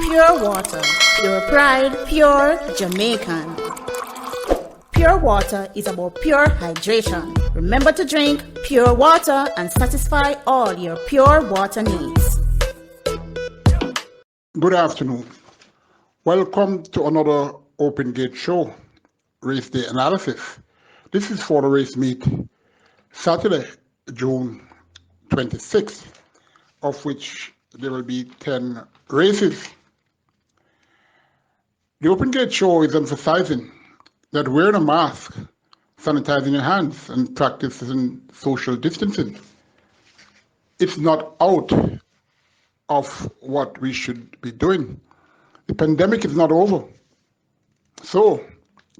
Pure water, pure pride, pure Jamaican. Pure water is about pure hydration. Remember to drink pure water and satisfy all your pure water needs. Good afternoon. Welcome to another Open Gate Show, Race Day Analysis. This is for the race meet Saturday, June 26th, of which there will be 10 races. The Open Gate Show is emphasizing that wearing a mask, sanitizing your hands, and practicing social distancing, it's not out of what we should be doing. The pandemic is not over. So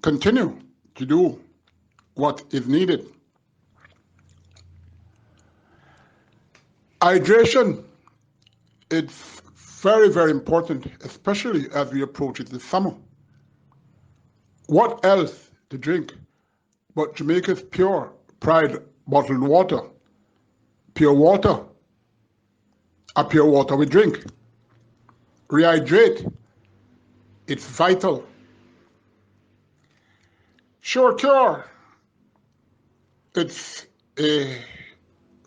continue to do what is needed. Hydration, it's very, very important, especially as we approach the summer. What else to drink but Jamaica's pure pride bottled water? Pure water. A pure water we drink. Rehydrate. It's vital. Sure Cure. It's a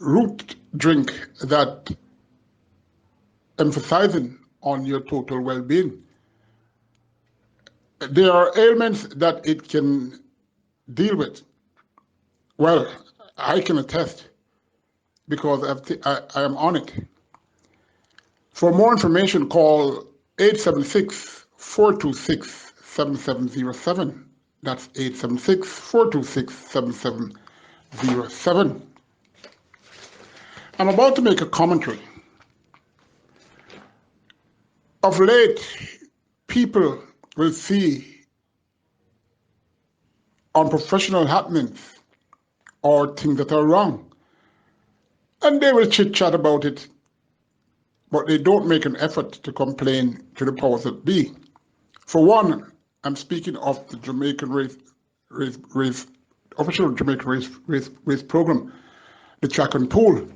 root drink that emphasizing on your total well-being. There are ailments that it can deal with. Well, I can attest because I am on it. For more information, call 876-426-7707. That's 876-426-7707. I'm about to make a commentary. Of late, people will see unprofessional happenings or things that are wrong, and they will chit-chat about it, but they don't make an effort to complain to the powers that be. For one, I'm speaking of the Jamaican official Jamaican race program, the track and pool.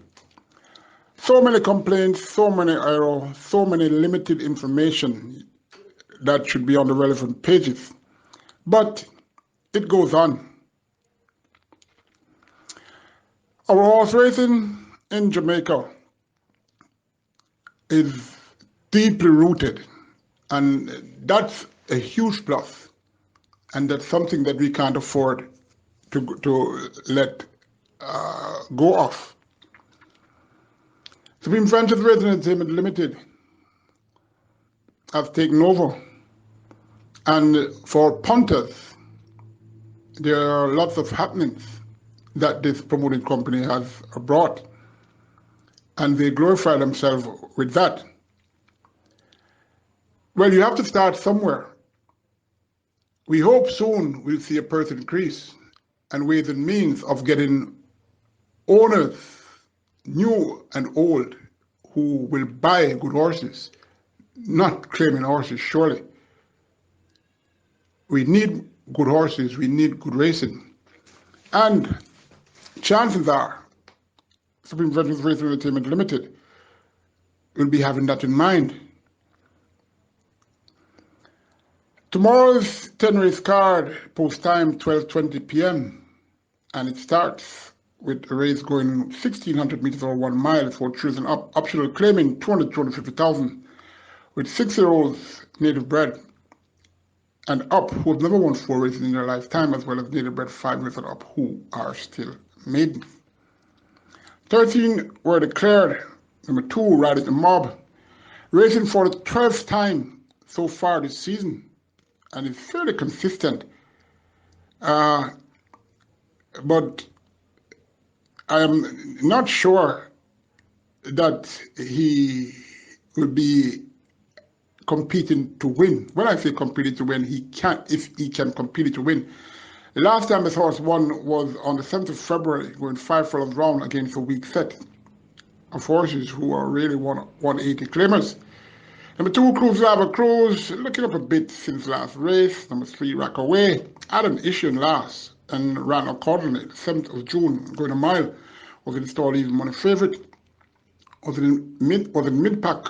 So many complaints, so many errors, so many limited information that should be on the relevant pages. But it goes on. Our horse racing in Jamaica is deeply rooted, and that's a huge plus. And that's something that we can't afford to let go of. Supreme Franchise Racing Entertainment Limited has taken over. And for punters, there are lots of happenings that this promoting company has brought. And they glorify themselves with that. Well, you have to start somewhere. We hope soon we'll see a price increase and ways and means of getting owners, new and old, who will buy good horses, not claiming horses, surely. We need good horses, we need good racing. And chances are, Supreme Franchise Racing Entertainment Limited will be having that in mind. Tomorrow's 10-race card, post time 12:20 p.m. and it starts with a race going 1,600 meters or 1 mile for choosing up, optional claiming 250,000 with 6-year-olds native bred and up who have never won 4 races in their lifetime, as well as native bred 5 years and up who are still maidens. 13 were declared. Number 2, Riding the Mob, racing for the 12th time so far this season, and is fairly consistent. But I am not sure that he will be competing to win. When I say competing to win, if he can compete to win. The last time this horse won was on the 7th of February, going 5 furlongs round against a weak set of horses who are really 180 claimers. Number 2, Cruise Lava Cruise, looking up a bit since last race. Number 3, Rockaway, had an issue in last and ran accordingly. The 7th of June, going a mile, was installed even money favorite. Was in mid-pack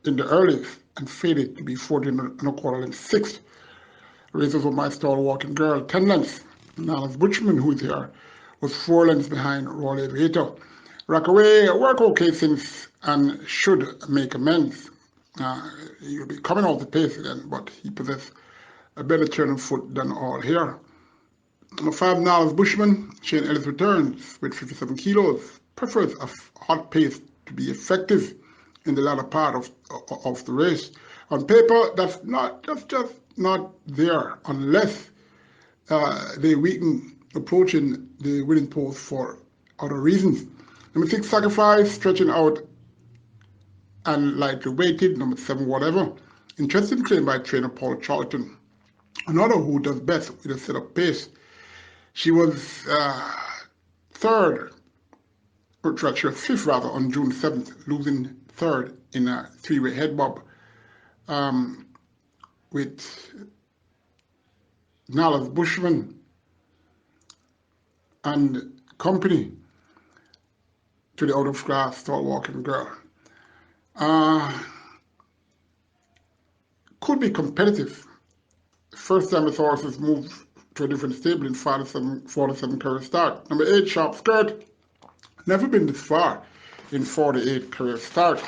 in the earliest. and faded to be 14 and a quarter lengths. Sixth, Races with My Stall Walking Girl, 10 lengths. Nana's Butchman, who is here, was 4 lengths behind Royal Aviator. Rockaway work okay since and should make amends. He'll be coming off the pace again, but he possesses a better turning foot than all here. Number 5, Nana's Bushman, Shane Ellis returns with 57 kilos, prefers a hot pace to be effective in the latter part of the race. On paper, that's just not there unless they weaken approaching the winning post for other reasons. Number 6, Sacrifice, stretching out and lightly weighted. Number 7, Whatever. Interesting claim by trainer Paul Charlton, another who does best with a set-up pace. She was third, or she was fifth rather, on June 7th, losing third in a 3-way head bob with Nala's Bushman and company to the out-of-class stall walking girl. Could be competitive. First time the horses move to a different stable in 47 career start. Number 8, Sharp Skirt. Never been this far in 48 career start.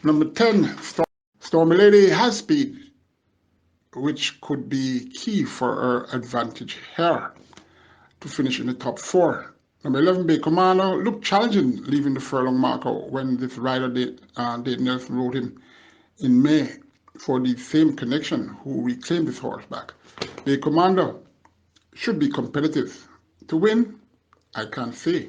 Number 10, Stormy Lady has speed, which could be key for her advantage here to finish in the top 4. Number 11, Bay Commander, looked challenging leaving the furlong marker when this rider Dave Nelson rode him in May for the same connection who reclaimed this horse back. Bay Commander should be competitive. To win, I can't say.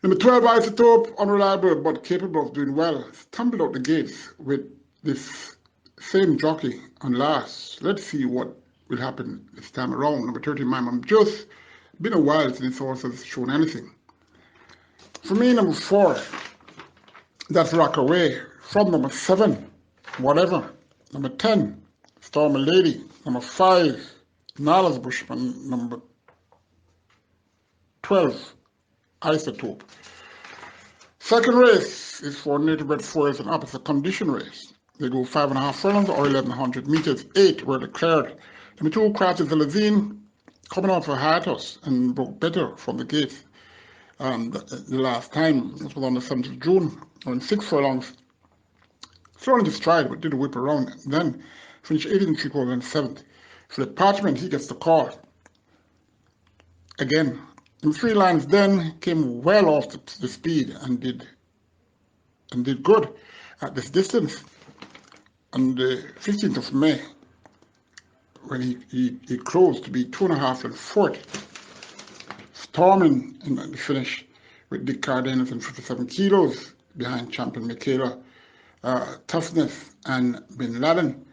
Number 12, Isotope, unreliable but capable of doing well, stumbled out the gates with this same jockey on last. Let's see what will happen this time around. Number 13, Mimam Just. Been a while since this horse has shown anything. For me, number 4, that's Rockaway. From number 7, Whatever. Number 10, Stormy Lady. Number 5, Nala's Bushman. Number 12, Isotope. Second race is for native bred 4 as an opposite condition race. They go 5.5 furlongs or 1,100 meters. 8 were declared. Number 2, Crafty Zelazine, coming off a hiatus and broke better from the gate the last time. This was on the 7th of June, on 6 furlongs. Thrown into stride, but did a whip around. Then finished 18 3/4 and 7th. So the Parchment, he gets the call. Again, in 3 lines then came well off the speed and did good at this distance. On the 15th of May, when he closed to be 2.5 and 4th, storming in the finish with Dick Cardenas and 57 kilos behind champion Michaela Toughness and Bin Laden.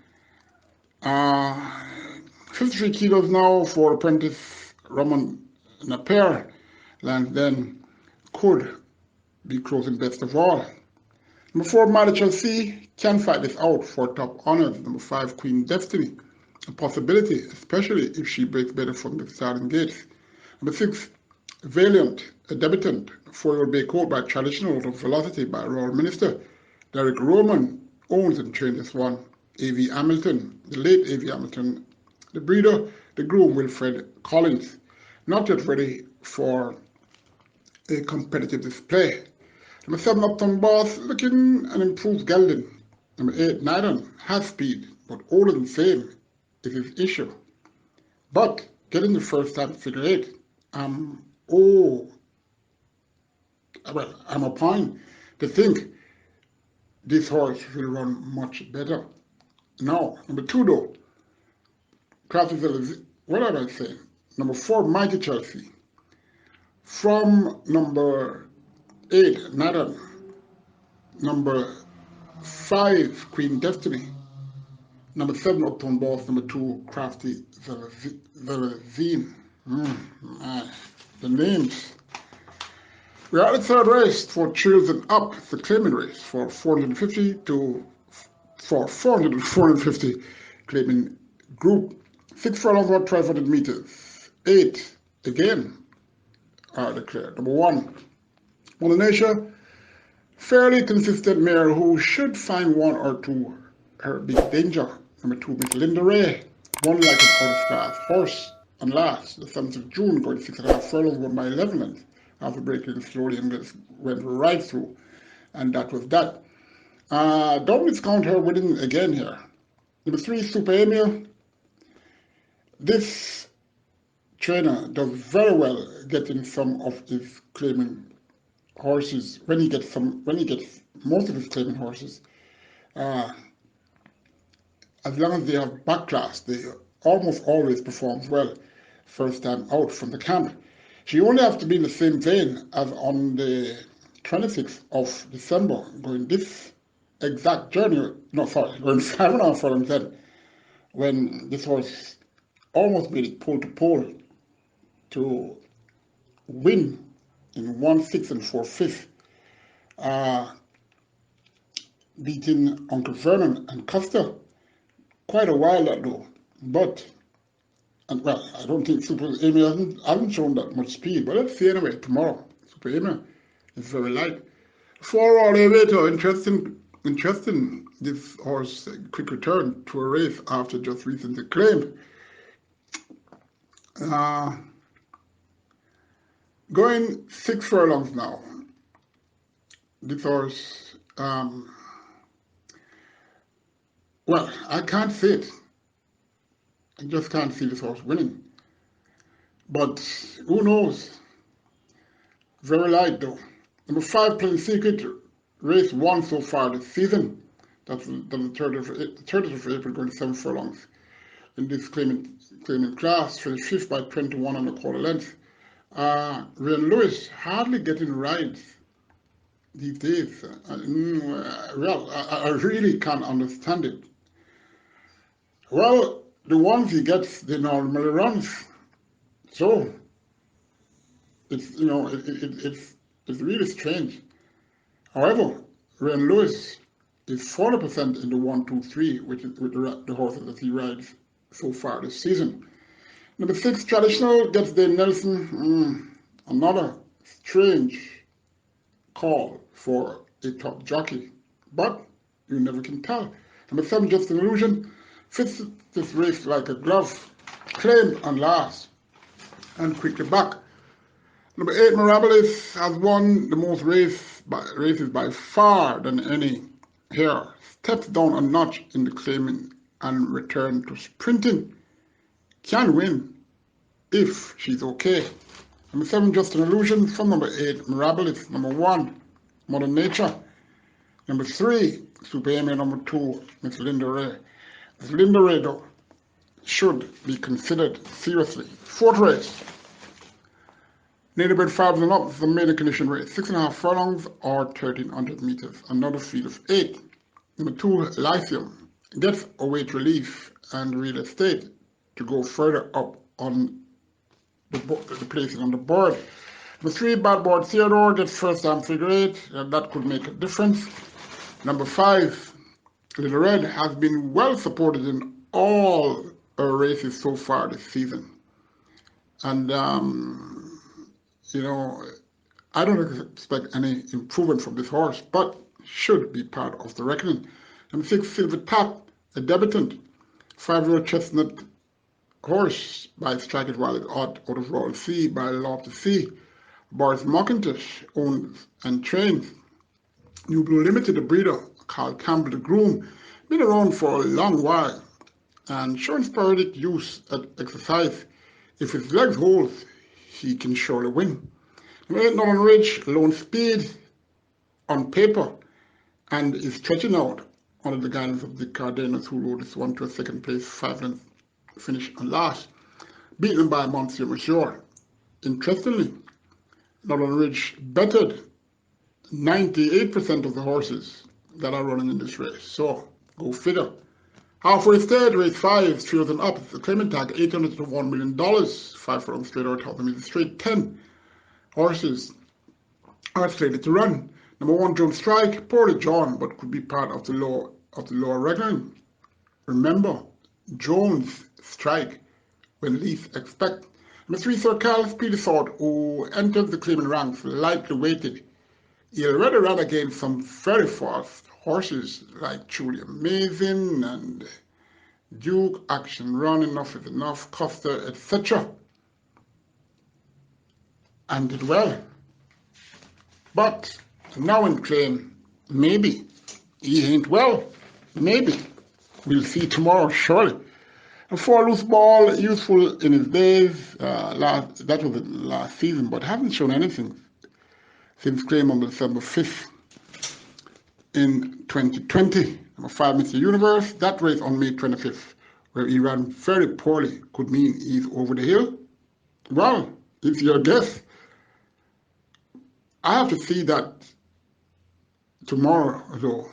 53 kilos now for apprentice Ramon Napier. Land then could be closing best of all. Number 4, Mother Chelsea can fight this out for top honors. Number 5, Queen Destiny, a possibility, especially if she breaks better from the starting gates. Number 6, Valiant, a debutant, 4-year-old bay colt by traditional out of Velocity by Royal Minister. Derek Roman owns and trains this one. A.V. Hamilton, the late A.V. Hamilton, the breeder, the groom Wilfred Collins, not yet ready for a competitive display. Number 7, Uptown Boss, looking an improved gelding. Number 8, Nydon, has speed, but older than same is his issue. But getting the first time figure 8, I'm a point to think this horse will run much better. Now, number 2 though, what am I saying? Number 4, Mighty Chelsea. From number 8, Nadam. Number 5, Queen Destiny. Number 7, Uptown Boss. Number 2, Crafty Zelazine. The names. We are at the 3rd race for Children Up, the claiming race for 450 claiming group. 6 furlongs or 1,200 meters. 8 again are declared. Number 1, Mother Nature, fairly consistent mare who should find one or two her big danger. Number 2, Miss Linda Ray, won like an out-of-class horse. And last, the 7th of June, going 6.5 furlongs, won by 11 lengths after breaking slowly and went right through. And that was that. Don't discount her winning again here. Number 3, Super Emil. This trainer does very well getting some of his claiming horses when he gets most of his claiming horses. As long as they have back class, they almost always performs well first time out from the camp. She only has to be in the same vein as on the 26th of December, going this exact journey, no sorry, going 5.5 furlongs then, when this horse almost made it pole to pole to win in 1/6 and 4/5, beating Uncle Vernon and Custer. Quite a while ago, but well, I don't think Super Amy hasn't shown that much speed, but let's see anyway tomorrow. Super Amy is very light. 4 all elevator, interesting this horse quick return to a race after just recently claimed. Going 6 furlongs now. This horse, well, I can't see it. I just can't see this horse winning. But who knows? Very light though. Number 5, Plain Secret, race 1 so far this season. That's the 30th of April, going 7 furlongs. In this claiming class, finished 5th by 21.25 lengths. Ryan Lewis hardly getting rides these days. Well, I really can't understand it. Well, the ones he gets, they normally runs. So it's it's really strange. However, Ryan Lewis is 40% in the 1, 2, 3, which is with the horses that he rides so far this season. Number 6, Traditional, gets Dave Nelson. Another strange call for a top jockey, but you never can tell. Number 7, Just an Illusion, fits this race like a glove, claimed and last, and quickly back. Number 8, Mirabilis, has won the most races by far than any here. Steps down a notch in the claiming and return to sprinting. Can win if she's okay. Number 7, Just an Illusion. From number 8, Mirabilis. Number 1, Mother Nature. Number 3, Super Amy. Number 2, Miss Linda Ray. Miss Linda Ray, though, should be considered seriously. 4th race. Native 5 and up, the maiden condition race. 6.5 furlongs or 1,300 meters. Another field of 8. Number 2, Lyceum, gets a weight relief and real estate to go further up on the places on the board. Number 3, Bad Board Theodore, gets first time figure 8, and that could make a difference. Number 5, Little Red, has been well supported in all her races so far this season. And I don't expect any improvement from this horse, but should be part of the reckoning. Number 6, Silver Tap, a debutant, 5-year-old chestnut horse by Strike It While It's Hot, out of Royal Sea by Love to See. Boris McIntosh owns and trains. New Blue Limited, the breeder, Carl Campbell, the groom, been around for a long while and showing sporadic use at exercise. If his legs hold, he can surely win. Number 8, Northern Ridge, lone speed on paper and is stretching out under the guidance of the Cardenas, who rode this one to a 2nd place, 5 length finish and last, beaten by Monsieur Monsieur. Interestingly, Northern Ridge bettered 98% of the horses that are running in this race. So, go figure. Halfway stage, race 5, 3,000 up. The claimant tag, $800 to $1 million. 5 furlongs straight or 1,000 meters straight. 10 horses are slated to run. Number 1, Jones Strike, poorly drawn, but could be part of the lower reckoning. Remember, Jones Strike when least expect. Number 3, Sir Carl Speedy Sword, who entered the claiming ranks lightly weighted He already ran against some very fast horses like Truly Amazing and Duke, Action Run, Enough is Enough, Costa, etc. and did well. But now in claim, maybe he ain't well. Maybe. We'll see tomorrow, surely. A 4 loose ball, useful in his days. That was the last season, but hasn't shown anything since claim on December 5th in 2020. Number 5, Mr. Universe. That race on May 25th, where he ran very poorly, could mean he's over the hill. Well, it's your guess. I have to see that tomorrow, though,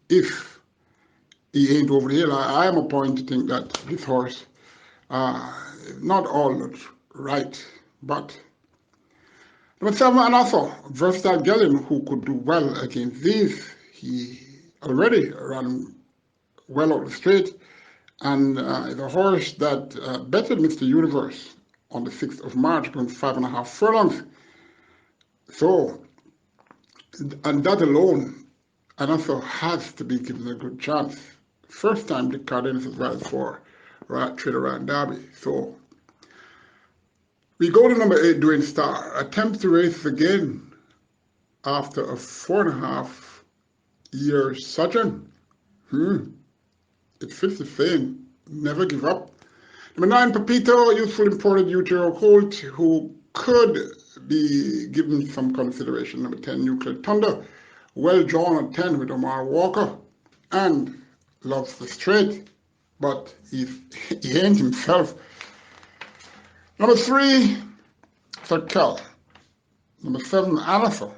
if he ain't over the hill. I am a point to think that this horse, not all looks right, but number 7, Anaso, versatile Gallion, who could do well against these. He already ran well out the straight, and is a horse that betted Mr. Universe on the 6th of March, going 5.5 furlongs. So, and that alone, Anaso has to be given a good chance. First time the Cardenas as well for Trader Ryan Derby. So we go to number 8, Dwayne Star. Attempts to race again after a 4.5 year sojourn. It fits the saying, never give up. Number 9, Pepito, useful imported UTR colt who could be given some consideration. Number 10, Nuclear Thunder, well drawn at 10 with Omar Walker, and loves the straight, but he ain't himself. Number 3, Kel. Number 7, Alpha.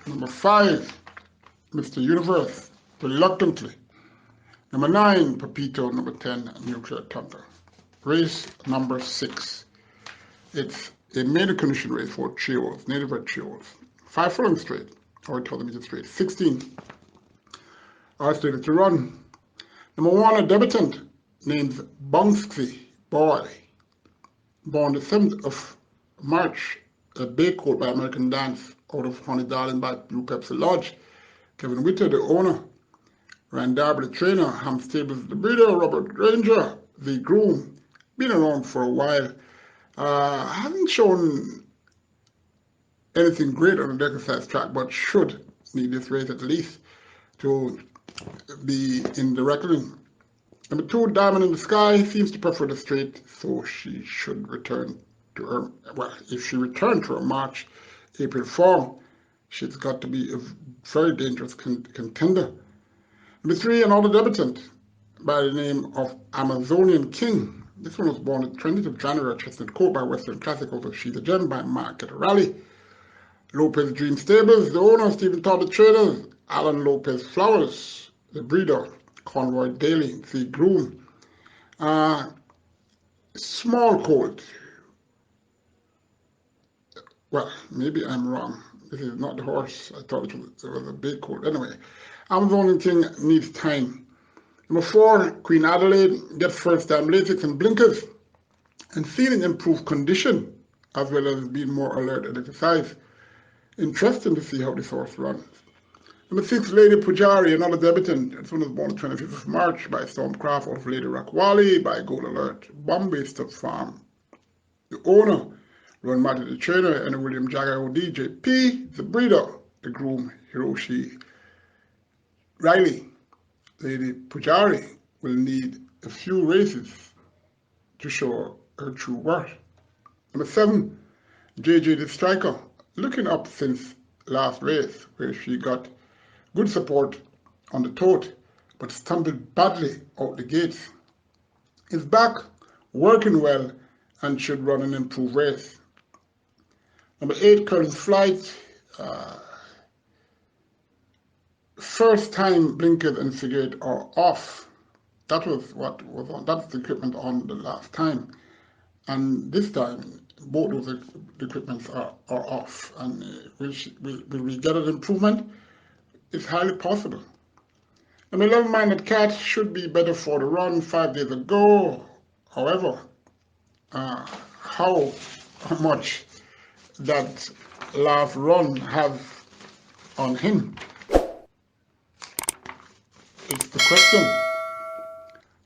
Number 5, Mr. Universe, reluctantly. Number 9, Pepito. Number 10, Nuclear Thunder. Race number 6. It's a maiden condition race for trios, native red trios. 5 furlong straight, or 1,000 meter straight. 16 are slated to run. Number 1, a debutant named Bunksy Boy, born the 7th of March, a bay colt by American Dance out of Honey Darling by Blue Pepsi Lodge. Kevin Witter, the owner, Ryan Darby, the trainer, Ham Stables, the breeder, Robert Granger, the groom, been around for a while. Hasn't shown anything great on the exercise track, but should need this race at least to be in the reckoning. Number 2, Diamond in the Sky, seems to prefer the straight, so she should return to her, well, if she returned to her March, April form, she's got to be a very dangerous contender. Number 3, another debutant by the name of Amazonian King. This one was born on the 20th of January at Chestnut Court by Western Classic over She's a Gem by Market Rally. Lopez Dream Stables, the owner, Stephen Todd, the trader, Alan Lopez Flowers, the breeder, Conroy Daly, the groom. Small colt. Well, maybe I'm wrong. This is not the horse. I thought it was a big colt. Anyway, Amazonian King needs time. Number 4, Queen Adelaide, gets first time lasix and blinkers and feeling improved condition, as well as being more alert at exercise. Interesting to see how this horse runs. Number 6, Lady Pujari, another debutant. This one was born on the 25th of March by Stormcraft of Lady Rockwally by Gold Alert, Bombay Stuff Farm. The owner, Ron Matty, the trainer, and William Jagger ODJP, the breeder, the groom, Hiroshi Riley. Lady Pujari will need a few races to show her true worth. Number 7, JJ the Striker, looking up since last race, where she got good support on the tote, but stumbled badly out the gates. Is back, working well, and should run an improved race. Number 8, Curtis Flight. First time blinkers and cigarette are off. That was what was on. That's the equipment on the last time, and this time both of the equipments are off. And will we get an improvement? It's highly possible. And the 11-minded cat should be better for the run 5 days ago. However, how much that last run have on him? It's the question.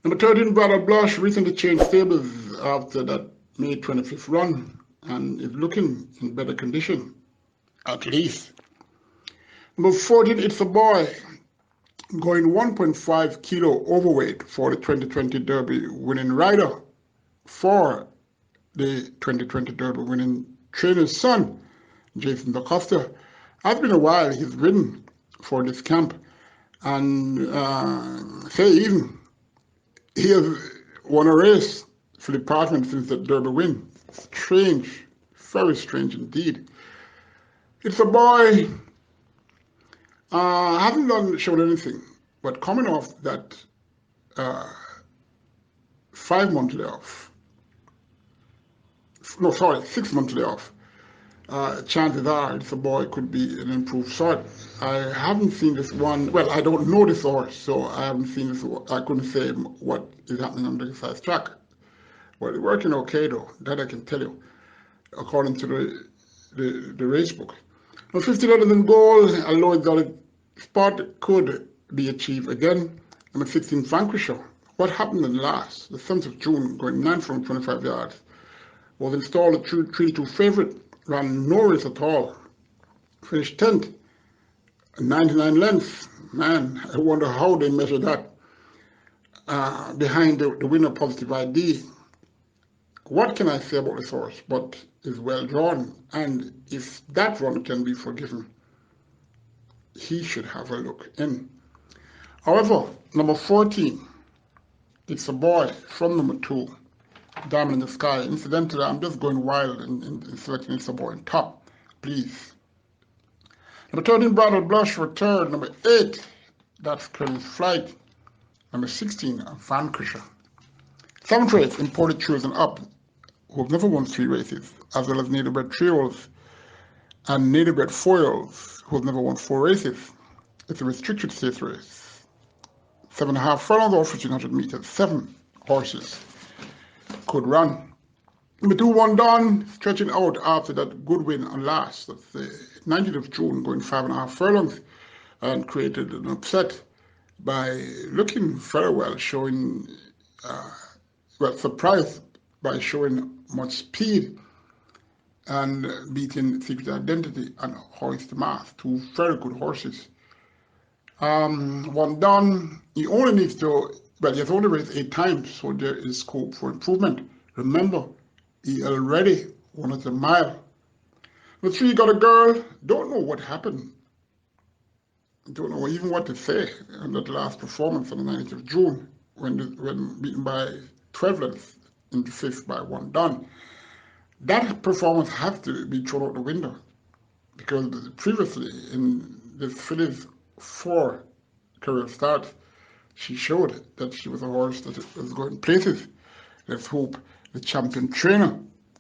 Number 13, Brother Blush recently changed stables after that May 25th run and is looking in better condition, at least. Number 14, It's a Boy, going 1.5 kilo overweight for the 2020 Derby winning rider for the 2020 Derby winning trainer's son, Jason DaCosta. Has been a while he's ridden for this camp, and say even he has won a race for the department since the Derby win. Strange, very strange indeed. It's a boy, hasn't shown anything, but coming off that 5-month layoff, no, sorry, 6-month layoff, chances are it's a boy could be an improved sort. I haven't seen this one, well, I don't know this horse, so I haven't seen this, I couldn't say what is happening on the size track. But it's working okay though, that I can tell you, according to the race book. Now 50 letters in goal, a low exotic spot could be achieved again. Number 16, Vanquisher. What happened in the 7th of June, going 9 from 25 yards, was installed a 3-2 favorite, ran no race at all, finished 10th, 99 lengths. Man, I wonder how they measure that behind the winner Positive ID. What can I say about this horse? But is well drawn, and if that run can be forgiven, he should have a look in. However, number 14, It's a Boy from number 2, Diamond in the Sky. Incidentally, I'm just going wild in selecting It's a Boy in top, please. Number 13, Brother Blush return. Number 8, that's Curly's Flight. Number 16, Vanquisher. 7th race, Imported Cheers and Up, who have never won 3 races, as well as native-bred trios and native-bred foils, who have never won 4 races. It's a restricted stakes race. 7.5 furlongs or 1,500 meters. 7 horses could run. Number 2, One Dawn, stretching out after that good win on last. That's the 19th of June, going 5.5 furlongs, and created an upset by looking very well, showing, surprised by showing much speed and beating Secret Identity and Hoist the Mask, 2 very good horses. One Dawn, he only needs to, well, he has only raced 8 times, so there is scope for improvement. Remember, he already won at a mile. Number 3, Got a Girl, don't know what happened. Don't know even what to say on that last performance on the 19th of June, when beaten by 12 lengths in the 5th by One Dawn. That performance has to be thrown out the window, because previously in this filly's 4 career start, she showed that she was a horse that was going places. Let's hope the champion trainer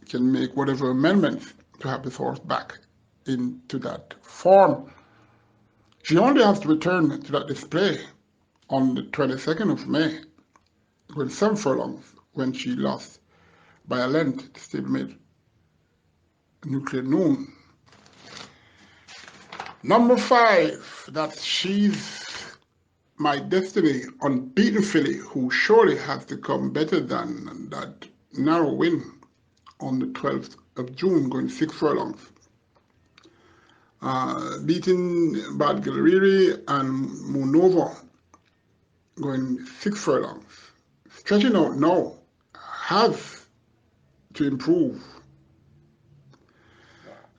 can make whatever amendments to have this horse back into that form. She only has to return to that display on the 22nd of May, going 7 furlongs, when she lost by a length to stablemate Nuclear Noon. Number 5, that's She's My Destiny, unbeaten filly, who surely has to come better than that narrow win on the 12th of June, going 6 furlongs. Beating Bad Gallery and Moonova, going 6 furlongs. Stretching out now, has to improve.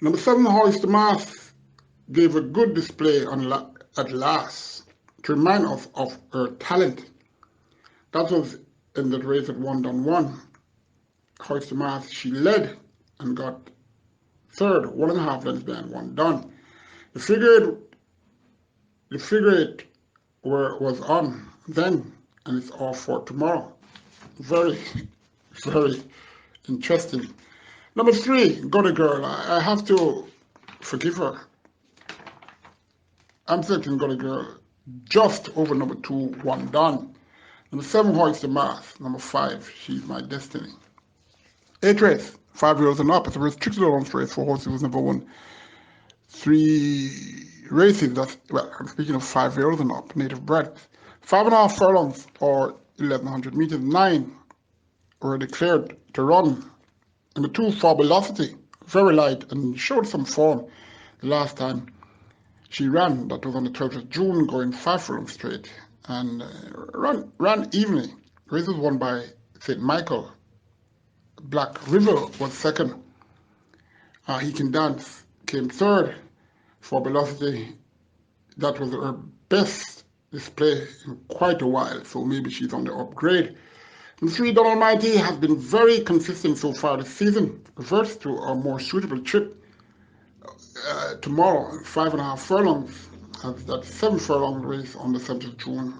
Number 7, Hoist the Mask, gave a good display at last to remind us of her talent. That was in that race at 1-1. Hoist the Mask, she led and got 3rd, 1.5 lengths behind One Dawn. The figure 8 was on then, and it's off for tomorrow. Very, very interesting. Number 3, Got a Girl. I have to forgive her. I'm thinking Got a Girl just over number 2, One Dawn. Number 7, Hoist the Mask. Number 5, She's My Destiny. 8th race, 5 years and up. It's a restricted allowance race for horses who's never won 3 races that, well, I'm speaking of 5-year-olds and up, native bred. 5.5 furlongs or 1,100 meters, 9 were declared to run. Number 2, for velocity, very light and showed some form the last time she ran. That was on the 12th of June, going 5 furlongs straight, and ran evenly. Race was won by St. Michael. Black River was second. He Can Dance came third. For velocity, that was her best display in quite a while, so maybe she's on the upgrade. And 3, Don Almighty has been very consistent so far this season. Reverts to a more suitable trip tomorrow, 5.5 furlongs, as that 7 furlong race on the 7th of June,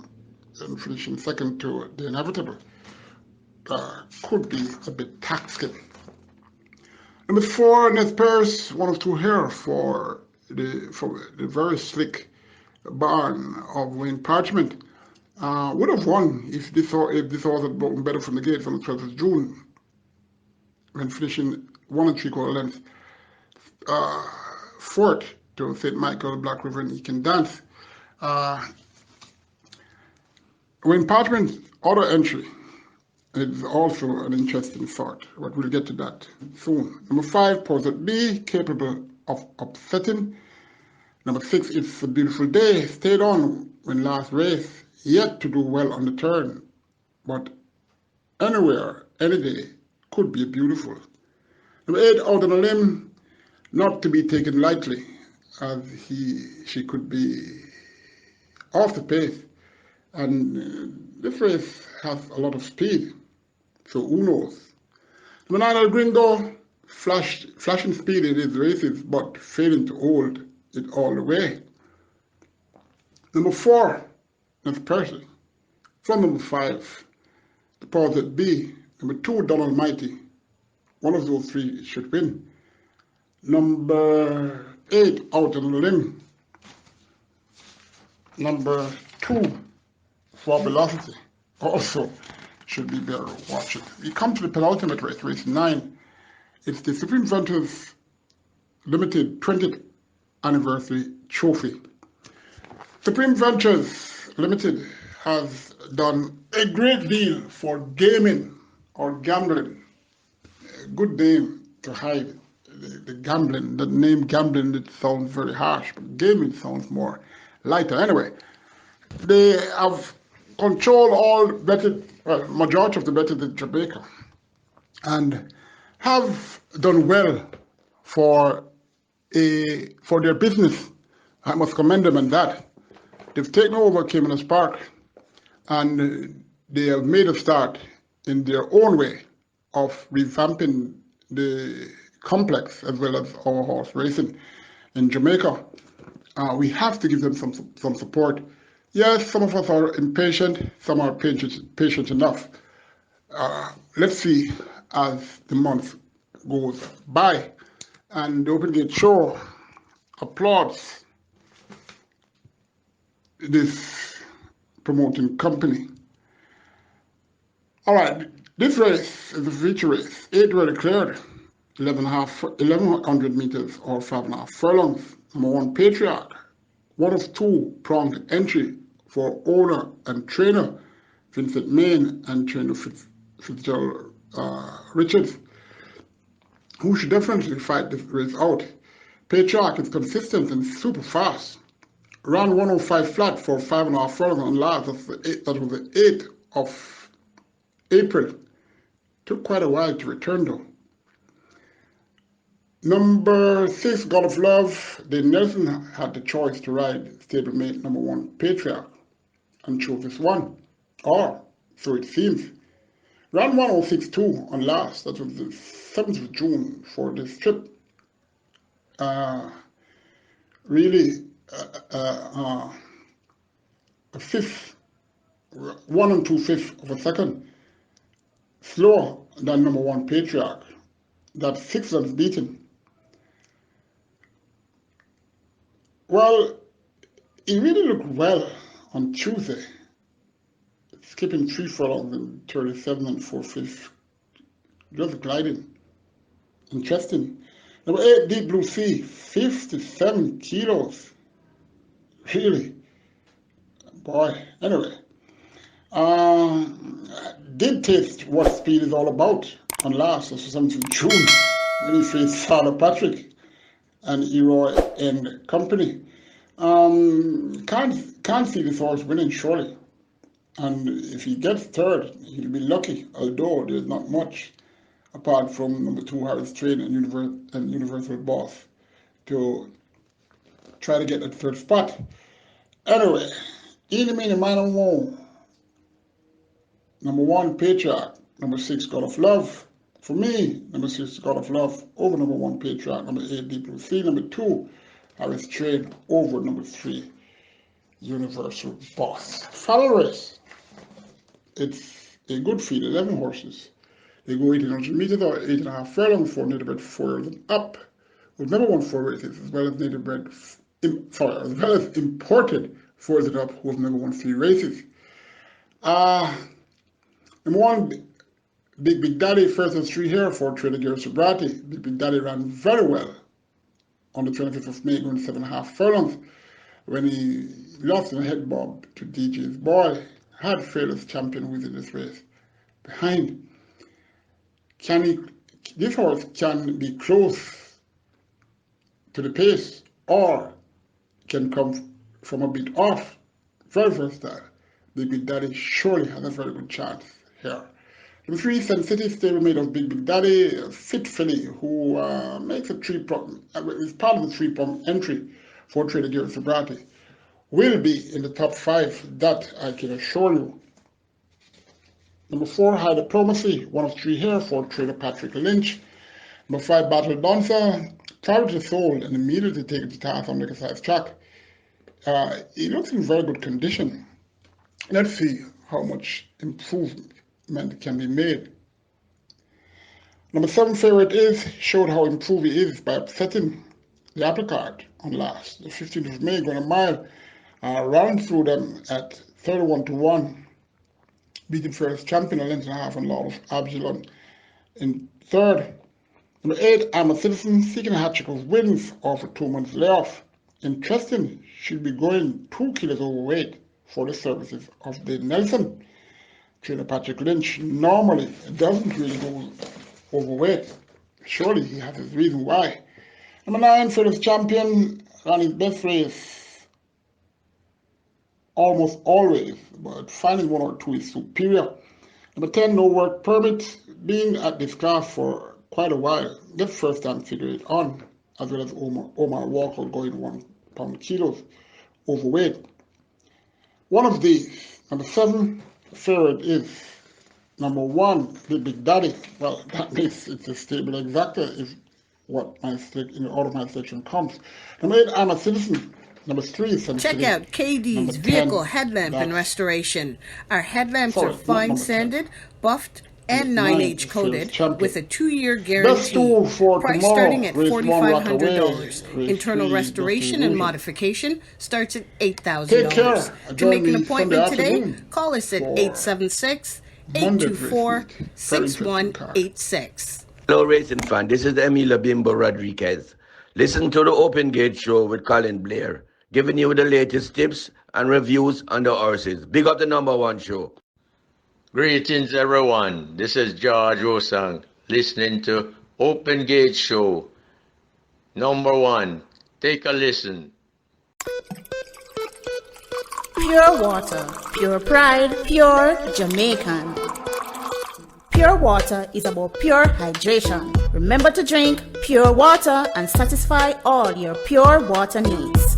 and finishing second to the inevitable. Could be a bit taxing. Number 4, Nez Perce, 1 of 2 here for the very slick barn of Wayne Parchment. Would have won if this horse had broken better from the gates on the 12th of June, when finishing 1 3/4 lengths fourth to St. Michael, Black River, and He Can Dance. Wayne Parchment's other entry is also an interesting thought, but we'll get to that soon. Number 5, Portrait B, capable of upsetting. Number 6, It's a Beautiful Day, stayed on when last race, yet to do well on the turn, but anywhere, any day, could be beautiful. Number 8, Out on a Limb, not to be taken lightly, as she could be off the pace, and this race has a lot of speed, so who knows. Number 9, El Gringo, flashing speed in his races, but failing to hold it all the way. Number 4, Nez Perce. From number 5, the Portrait B. Number 2, Don Almighty. One of those 3 should win. Number 8, Out on a Limb. Number 2, For Velocity, also should be better watching. We come to the penultimate race, race 9. It's the Supreme Ventures Limited 20th Anniversary Trophy. Supreme Ventures Limited has done a great deal for gaming or gambling. A good name to hide the gambling. The name gambling, it sounds very harsh, but gaming sounds more lighter. Anyway, they have controlled all betted, majority of the bettors in Jamaica, and have done well for their business. I must commend them on that. They've taken over Caymanas Park, and they have made a start in their own way of revamping the complex as well as our horse racing in Jamaica. We have to give them some support. Yes, some of us are impatient, some are patient enough. Let's see as the month goes by. And the Open Gate Show applauds this promoting company. All right, this race is a feature race. 8 were declared, 1,100 meters or 5.5 furlongs. Number 1, Patriarch, 1 of 2 pronged entry for owner and trainer Vincent Main and trainer Fitzgerald Richards, who should definitely fight this race out. Patriarch is consistent and super fast. Ran 105 flat for 5.5 furlongs on last. That was the 8th of April. Took quite a while to return though. Number 6, God of Love. Dave Nelson had the choice to ride stablemate number 1, Patriarch, and chose this one. Or, so it seems. Ran 106.2 on last. That was the 7th of June for this trip. Really, a fifth, 1 2/5 of a second slower than number 1, Patriarch. That's 6 runs beaten. Well, he really looked well on Tuesday, skipping 3 furlongs in 37 4/5, just gliding. Interesting. Number 8, Deep Blue Sea, 57 kilos. Really? Boy, anyway. Did taste what speed is all about on last, this was in June, when he faced Sarah Patrick and Eroy and company. Can't see this horse winning, surely. And if he gets third, he'll be lucky, although there's not much apart from number 2 Harris Train and Universal Boss to try to get that third spot. Anyway, eeny, meeny, miny, moe. Number 1 Patriarch, number 6 God of Love. For me, number 6 God of Love over number 1 Patriarch, number 8 Deep Blue Sea, number 2 Harris Train over number 3 Universal Boss. Final race. It's a good field, 11 horses. They go 1800 meters or 8.5 furlongs for native-bred 4 years and up, with number 1 4 races, as well as native-bred, as well as imported 4 years and up, with number 1 3 races. Number 1, Big Daddy, first and 3 here for Trader Gary Sobrati. Big Daddy ran very well on the 25th of May, going 7.5 furlongs, when he lost in a head bob to DJ's boy. Had fearless champion within this race behind. This horse can be close to the pace or can come from a bit off. Very versatile. Big Daddy surely has a very good chance here. Number 3, Sun City, stable made of Big Daddy, a fit filly who makes a 3-pump, is part of the 3-pump entry for Trader Gary Sobrati. Will be in the top 5, that I can assure you. Number 4, High Diplomacy, 1 of 3 here for Trader Patrick Lynch. Number 5, Battle Dancer, privately sold and immediately taken to task on the exercise track. He looks in very good condition. Let's see how much improvement can be made. Number 7 favorite showed how improved he is by upsetting the apple cart on last. The 15th of May, going a mile. Round through them at 31-1, beating first champion a length and a half and Lord of Absalom in third. Number 8, I'm a Citizen, seeking a hat trick of wins after 2 months layoff. Interesting, she'll be going 2 kilos overweight for the services of Dave Nelson. Trainer Patrick Lynch normally doesn't really go overweight. Surely he has his reason why. Number 9, fearless champion, ran his best race almost always, but finding 1 or 2 is superior. Number 10, No Work Permit, being at this class for quite a while. This first time figure it on, as well as Omar Walker going 1 pound kilos overweight. One of these, number 7, favorite is number 1, the Big Daddy. Well, that means it's a stable exacta is what in the order of my selection comes. Number 8, I'm a Citizen. Number 3 is Check out KD's vehicle headlamp and restoration. Our headlamps are fine sanded, buffed, and 9H coated with a 2-year guarantee. Price starting at $4,500. Internal restoration and modification starts at $8,000. To make an appointment today, call us at 876-824-6186. Hello, racing fan. This is Emilio Bimbo Rodriguez. Listen to the Open Gate Show with Colin Blair, giving you the latest tips and reviews on the horses. Big up the number 1 show. Greetings, everyone. This is George Osang, listening to Open Gate Show. Number 1, take a listen. Pure water, pure pride, pure Jamaican. Pure water is about pure hydration. Remember to drink pure water and satisfy all your pure water needs.